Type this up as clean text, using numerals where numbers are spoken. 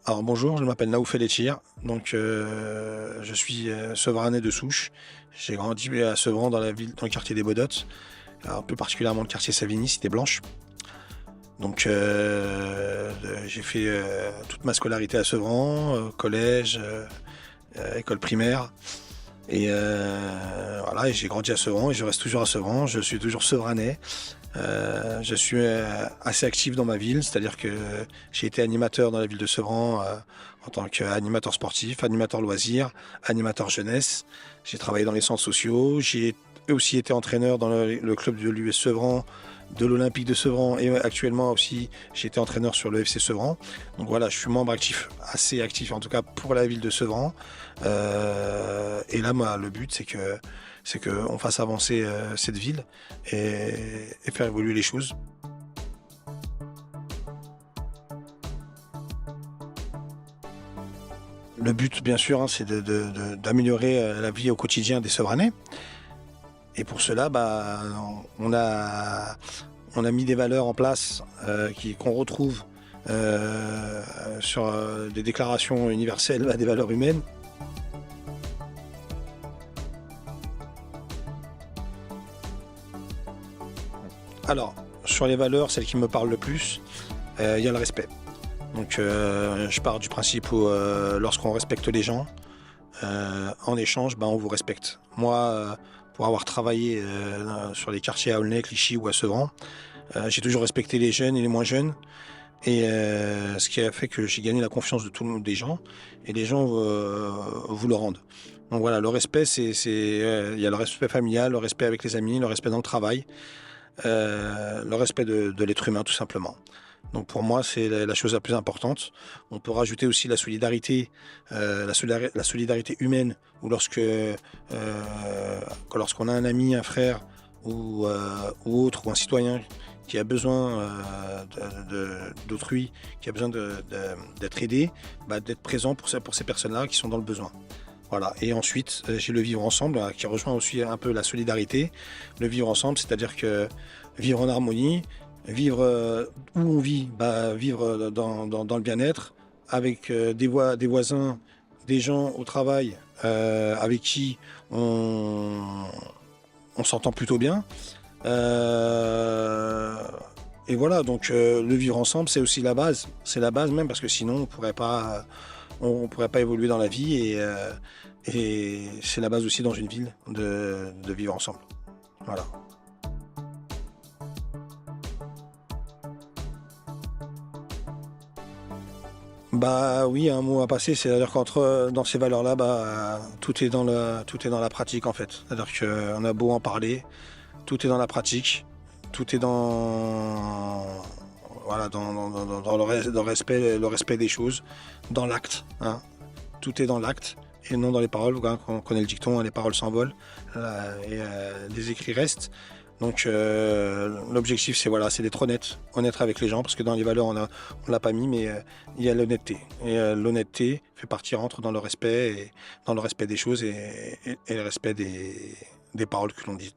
Alors bonjour, je m'appelle Naoufel Etchir, donc je suis Sevranais de souche. J'ai grandi à Sevran dans dans le quartier des Bodottes, alors plus particulièrement le quartier Savigny, Cité Blanche. Donc j'ai fait toute ma scolarité à Sevran, collège, école primaire. Et voilà, et j'ai grandi à Sevran et je reste toujours à Sevran, je suis toujours Sevranais. Je suis assez actif dans ma ville, c'est-à-dire que j'ai été animateur dans la ville de Sevran en tant qu'animateur sportif, animateur loisirs, animateur jeunesse. J'ai travaillé dans les centres sociaux, j'ai aussi été entraîneur dans le club de l'US Sevran, de l'Olympique de Sevran et actuellement aussi j'ai été entraîneur sur le FC Sevran. Donc voilà, je suis membre actif, assez actif en tout cas pour la ville de Sevran. Et là, moi, le but c'est qu'on fasse avancer cette ville et faire évoluer les choses. Le but, bien sûr, hein, c'est d'améliorer la vie au quotidien des Sevranais. Et pour cela, bah, on a, on a mis des valeurs en place qu'on retrouve sur des déclarations universelles des valeurs humaines. Alors, sur les valeurs, celles qui me parlent le plus, il y a le respect. Donc, je pars du principe où lorsqu'on respecte les gens, en échange, ben, on vous respecte. Moi, pour avoir travaillé sur les quartiers à Aulnay, Clichy ou à Sevran, j'ai toujours respecté les jeunes et les moins jeunes. Et ce qui a fait que j'ai gagné la confiance de tout le monde des gens. Et les gens vous le rendent. Donc voilà, le respect, il y a le respect familial, le respect avec les amis, le respect dans le travail, le respect de l'être humain tout simplement. Donc pour moi, c'est la chose la plus importante. On peut rajouter aussi la solidarité, la solidarité humaine, ou lorsqu'on a un ami, un frère ou autre, ou un citoyen qui a besoin d'autrui, qui a besoin d'être aidé, bah, d'être présent pour ces personnes-là qui sont dans le besoin. Voilà. Et ensuite, j'ai le vivre ensemble, qui rejoint aussi un peu la solidarité. Le vivre ensemble, c'est-à-dire que vivre en harmonie, vivre où on vit, bah, vivre dans le bien-être, avec des voisins, des gens au travail avec qui on s'entend plutôt bien. Et voilà, donc le vivre ensemble, c'est aussi la base. C'est la base même parce que sinon on pourrait pas évoluer dans la vie et c'est la base aussi dans une ville de vivre ensemble. Voilà. Bah oui, un mot à passer, c'est-à-dire qu'entre dans ces valeurs-là, bah tout est dans la pratique en fait. C'est-à-dire qu'on a beau en parler, tout est dans la pratique, tout est dans le respect des choses, dans l'acte, hein. Tout est dans l'acte et non dans les paroles. Hein. On connaît le dicton, hein, les paroles s'envolent et les écrits restent. Donc l'objectif c'est voilà, c'est d'être honnête avec les gens parce que dans les valeurs on l'a pas mis mais il y a l'honnêteté et l'honnêteté rentre dans le respect et dans le respect des choses et le respect des paroles que l'on dit.